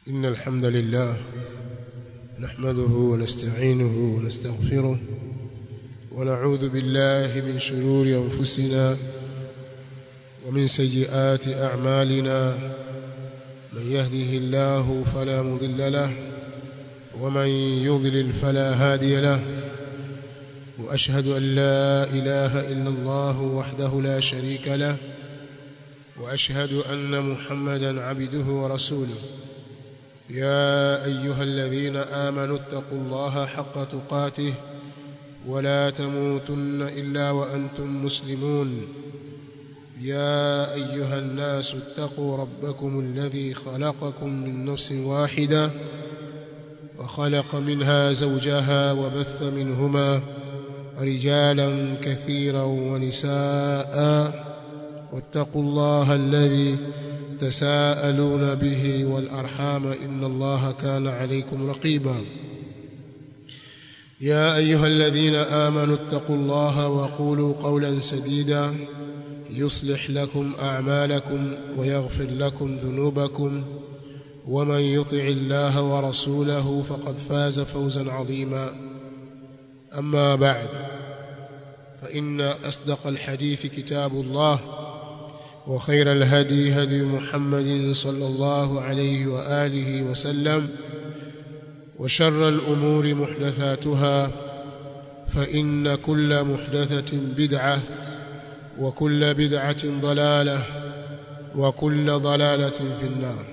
إن الحمد لله نحمده ونستعينه ونستغفره ونعوذ بالله من شرور أنفسنا ومن سيئات أعمالنا من يهده الله فلا مضل له ومن يضلل فلا هادي له وأشهد أن لا إله إلا الله وحده لا شريك له وأشهد أن محمدا عبده ورسوله يا أيها الذين آمنوا اتقوا الله حق تقاته ولا تموتن إلا وأنتم مسلمون يا أيها الناس اتقوا ربكم الذي خلقكم من نفس واحدة وخلق منها زوجها وبث منهما رجالا كثيرا ونساء واتقوا الله الذي تساءلون به والأرحام إن الله كان عليكم رقيبا يا أيها الذين آمنوا اتقوا الله وقولوا قولا سديدا يصلح لكم أعمالكم ويغفر لكم ذنوبكم ومن يطع الله ورسوله فقد فاز فوزا عظيما أما بعد فإن أصدق الحديث كتاب الله وخير الهدي هدي محمد صلى الله عليه وآله وسلم وشر الأمور محدثاتها فإن كل محدثة بدعة وكل بدعة ضلالة وكل ضلالة في النار.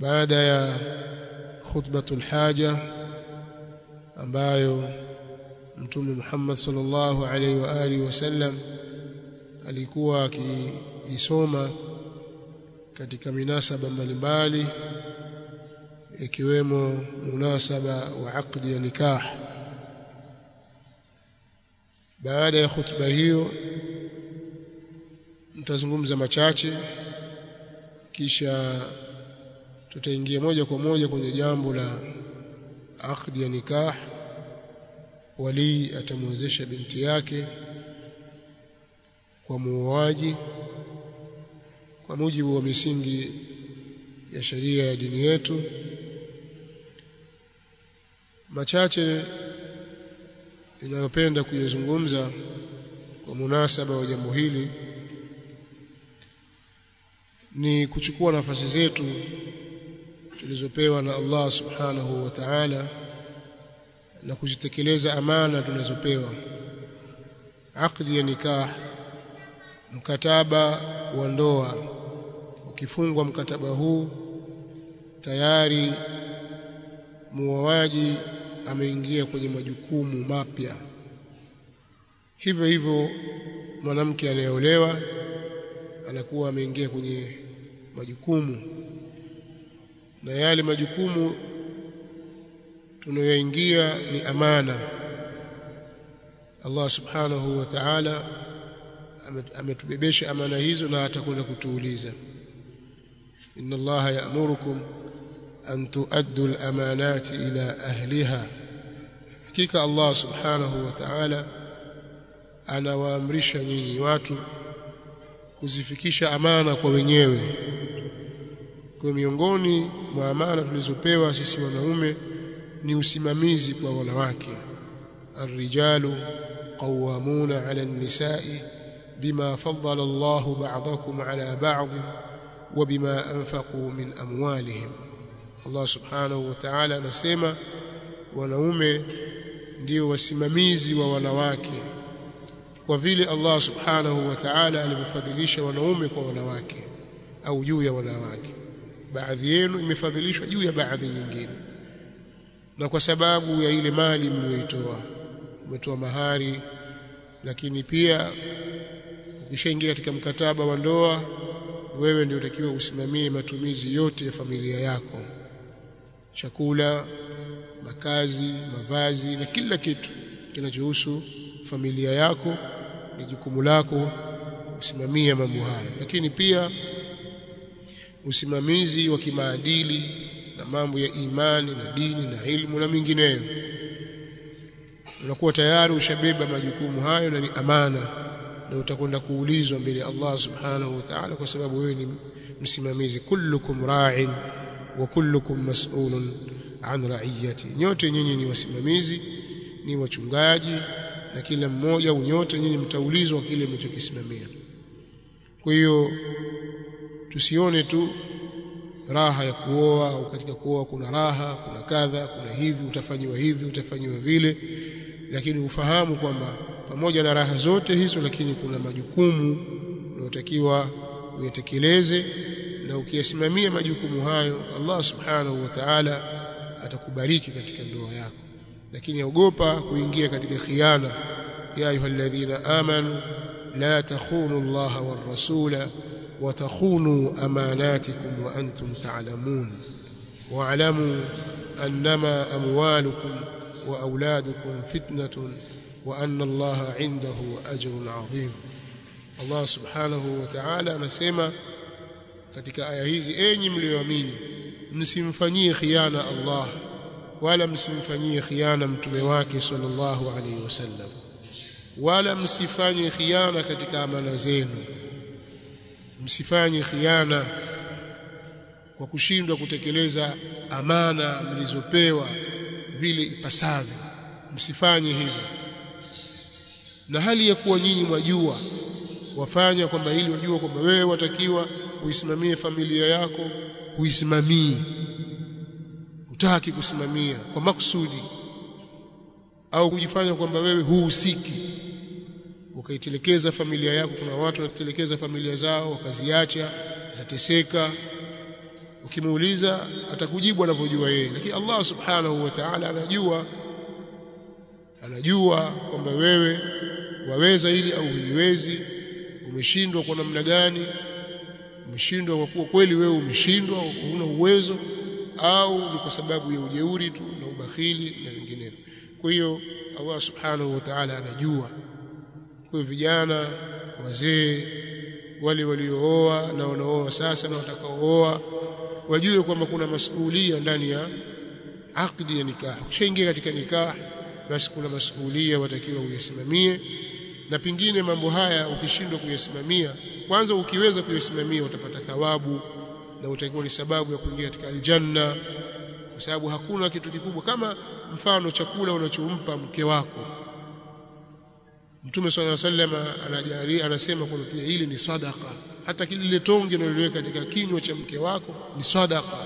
بعد يا خطبة الحاجة ambayo Mtume Muhammad sallallahu alaihi wa alihi wasallam alikuwa akiisoma katika minasaba mbalimbali ikiwemo munasaba wa aqdi ya nikah. Baada ya khutba hiyo nitazungumza machache kisha tutaingia moja kwa moja kwenye jambo la aqdi ya nikah. Wali atamwezesha binti yake kwa muoaji kwa mujibu wa misingi ya sharia ya dini yetu. Machache ninayopenda kuyazungumza kwa munasaba wa jambo hili ni kuchukua nafasi zetu tulizopewa na Allah subhanahu wa ta'ala na kuzitekeleza amana tunazopewa. Aqdi ya nikah, mkataba wa ndoa, ukifungwa mkataba huu tayari muoaji ameingia kwenye majukumu mapya. Hivyo hivyo mwanamke anayeolewa anakuwa ameingia kwenye majukumu, na yale majukumu tunayoingia ni amana. Allah subhanahu wa ta'ala ametubebesha amana hizo na atakwenda kutuuliza. Inna Allaha ya'murukum an tu'addu al-amanati ila ahliha. Hakika Allah subhanahu wa ta'ala anawaamrisha nyinyi watu kuzifikisha amana kwa wenyewe. Kwa miongoni mwa amana tulizopewa sisi wanaume ni usimamizi kwa wanawake. Ar-rijalu qawwamuna 'ala an-nisa'i bima faddala Allahu ba'dakum 'ala ba'd wa bima anfaqu min amwalihim. Allah subhanahu wa ta'ala anasema wanaume ndio wasimamizi wa wanawake kwa vile Allah subhanahu wa ta'ala alimfadhilisha wanaume kwa wanawake au juu ya wanawake. Baadhi yenu imefadhilishwa juu ya baadhi nyingine, na kwa sababu ya ile mali mlioitoa, umetoa mahari, lakini pia ukishaingia katika mkataba wa ndoa wewe ndio utakiwa usimamie matumizi yote ya familia yako, chakula, makazi, mavazi na kila kitu kinachohusu familia yako. Ni jukumu lako kusimamia mambo haya, lakini pia usimamizi wa kimaadili na mambo ya imani na dini na ilmu na mingineyo. Unakuwa tayari ushabeba majukumu hayo na ni amana, na utakwenda kuulizwa mbele ya Allah subhanahu wa ta'ala kwa sababu wewe ni msimamizi. Kullukum ra'in wa kullukum mas'ulun an ra'iyati, nyote nyinyi ni wasimamizi, ni wachungaji, na kila mmoja nyote nyinyi mtaulizwa kile mlichokisimamia. Kwa hiyo tusione tu raha ya kuoa, au katika kuoa kuna raha, kuna kadha, kuna hivi, utafanywa hivi, utafanywa vile, lakini ufahamu kwamba pamoja na raha zote hizo, lakini kuna majukumu unayotakiwa uyatekeleze, na ukiyasimamia majukumu hayo Allah subhanahu wa ta'ala atakubariki katika ndoa yako. Lakini ogopa kuingia katika khiana. Ya ayyuhalladhina amanu la takhunu Allaha war rasula wa takhunu amanatikum wa antum ta'lamun wa'lamu annama amwalukum wa auladukum fitnatun wa anna Allaha 'indahu ajrun 'azim. Allah subhanahu wa ta'ala anasema katika aya hizi, enyi mlioamini, msimfanyie khiana Allah wala msimfanyie khiana mtume wake sallallahu alaihi wasallam, wala msifanye khiana katika amana zenu. Msifanye khiana kwa kushindwa kutekeleza amana mlizopewa vile ipasavyo, msifanye hivyo. Na hali ya kuwa nyinyi mwajua, wafanya kwamba ili wajua kwamba wewe watakiwa uisimamie familia yako, uisimamie, utaki kusimamia kwa makusudi, au kujifanya kwamba wewe huhusiki, ukaitelekeza familia yako. Kuna watu wanatelekeza familia zao wakaziacha zateseka, ukimuuliza atakujibu anavyojua yeye, lakini Allah subhanahu wa ta'ala anajua kwamba wewe waweza ili au huliwezi, umeshindwa kwa namna gani, umeshindwa kwa kuwa kweli wewe umeshindwa, huna uwezo, au ni kwa sababu ya ujeuri tu na ubakhili na vinginevyo. Kwa hiyo Allah subhanahu wa ta'ala anajua. Kwa vijana, wazee, wale waliooa na wanaoa sasa na watakaooa, wajue kwamba kuna masuhulia ndani ya akdi ya nikah. Ukishaingia katika nikah, basi kuna masuhulia watakiwa uyasimamie, na pingine mambo haya ukishindwa kuyasimamia, kwanza ukiweza kuyasimamia utapata thawabu na utakuwa ni sababu ya kuingia katika aljanna, kwa sababu hakuna kitu kikubwa kama mfano chakula unachompa mke wako. Mtume sallallahu alaihi wasallam anasema kwamba pia hili ni sadaqa. Hata kile tonge unaloweka katika kinywa cha mke wako ni sadaqa.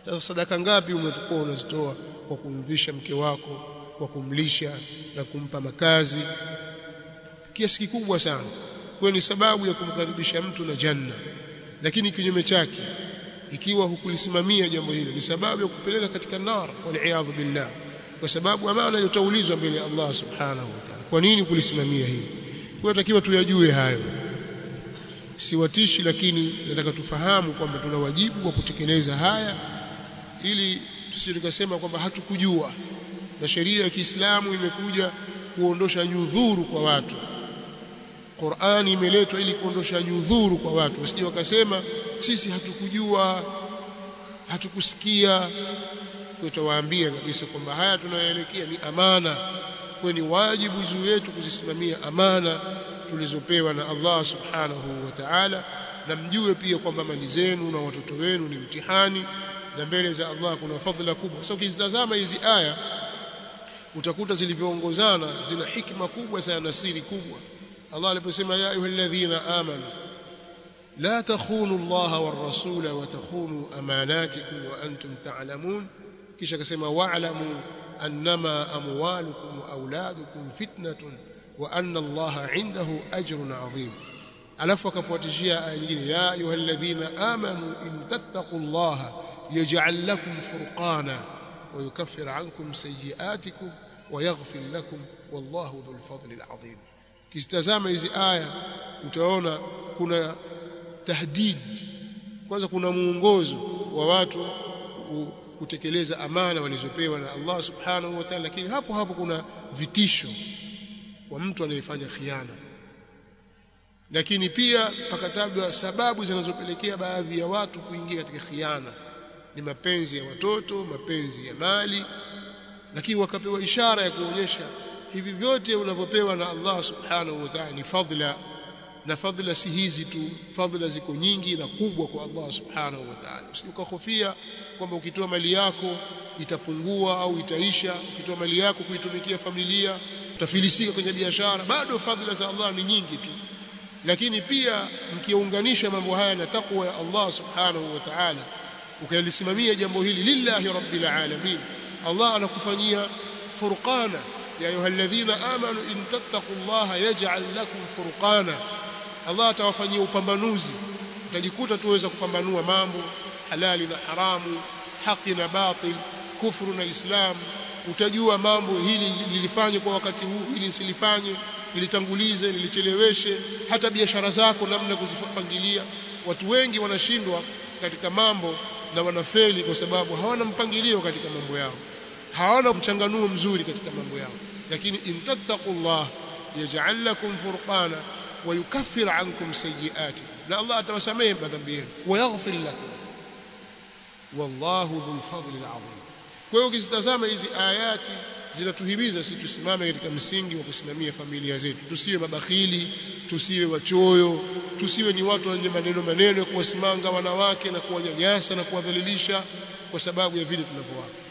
Sasa sadaka ngapi umetokuwa unazitoa kwa kumvisha mke wako, kwa kumlisha na kumpa makazi? Kiasi kikubwa sana. Kwa ni sababu ya kumkaribisha mtu na janna. Lakini kinyume chake, ikiwa hukulisimamia jambo hilo, ni sababu ya kupeleka katika nar, wal billah, kwa sababu amana itaulizwa mbele ya Allah subhanahu wa ta'ala. Kwa nini kulisimamia hili? Kwa takiwa tuyajue hayo. Siwatishi, lakini nataka tufahamu kwamba tuna wajibu wa kutekeleza haya, ili tusikasema kwamba hatukujua. Na sheria ya Kiislamu imekuja kuondosha nyudhuru kwa watu. Qur'ani imeletwa ili kuondosha nyudhuru kwa watu, wasije wakasema sisi hatukujua, hatukusikia. Tutawaambia kabisa kwamba haya tunayoelekea ni amana, kwa ni wajibu juu yetu kuzisimamia amana tulizopewa na Allah subhanahu wa ta'ala. Na mjue pia kwamba mali zenu na watoto wenu ni mtihani, na mbele za Allah kuna fadhila kubwa. Sasa ukizitazama hizi aya utakuta zilivyoongozana zina hikma kubwa sana na siri kubwa. Allah aliposema ya ayyuhalladhina amanu la takhunu Allaha war rasula wa takhunu amanatikum wa antum ta'lamun, kisha akasema wa'lamu annama amwalukum wa auladukum fitnatun wa anna Allaha 'indahu ajrun 'azim. Alafu akafuatishia aya nyingine, ya ayyuhalladhina amanu in tattaqullaha yaj'al lakum furqana wa yukaffir 'ankum sayyi'atikum wa yaghfir lakum wallahu dhul fadli al-'azim. Kistazama hizi aya utaona kuna tahdid, kwanza kuna muongozo wa watu kutekeleza amana walizopewa na Allah subhanahu wa ta'ala, lakini hapo hapo kuna vitisho kwa mtu anayefanya khiana. Lakini pia pakatajwa sababu zinazopelekea baadhi ya watu kuingia katika khiana, ni mapenzi ya watoto, mapenzi ya mali, lakini wakapewa ishara ya kuonyesha hivi vyote unavyopewa na Allah subhanahu wa ta'ala ni fadhila, na fadhila si hizi tu, fadhila ziko nyingi na kubwa kwa Allah subhanahu wa ta'ala. Usikahofia kwamba ukitoa mali yako itapungua au itaisha, ukitoa mali yako kuitumikia familia utafilisika kwenye biashara. Bado fadhila za Allah ni nyingi tu, lakini pia mkiunganisha mambo haya na takwa ya Allah subhanahu wa ta'ala, ukalisimamia jambo hili lillahi rabbil alamin, Allah anakufanyia furqana. ya ayyuhalladhina amanu in tattaqullaha yaj'al lakum furqana, Allah atawafanyia upambanuzi. Utajikuta tuweza kupambanua mambo halali na haramu, haki na batil, kufuru na Islam. Utajua mambo hili lilifanywe kwa wakati huu, hili nisilifanye, nilitangulize, nilicheleweshe. Hata biashara zako namna kuzipangilia. Watu wengi wanashindwa katika mambo na wanafeli kwa sababu hawana mpangilio katika mambo yao, hawana mchanganuo mzuri katika mambo yao. Lakini in tattaqullah yaj'al lakum furqana wa yukaffir ankum sayyi'atikum, na Allah atawasamehe madhambi yenu, wa yaghfir lakum, wallahu dhul fadli alazim. Kwa hiyo ukizitazama hizi ayati zinatuhimiza sisi tusimame katika msingi wa kusimamia familia zetu. Tusiwe mabakhili, tusiwe wachoyo, tusiwe ni watu wenye maneno ya kuwasimanga wanawake na kuwanyanyasa na kuwadhalilisha kwa sababu ya vile tunavyowapa.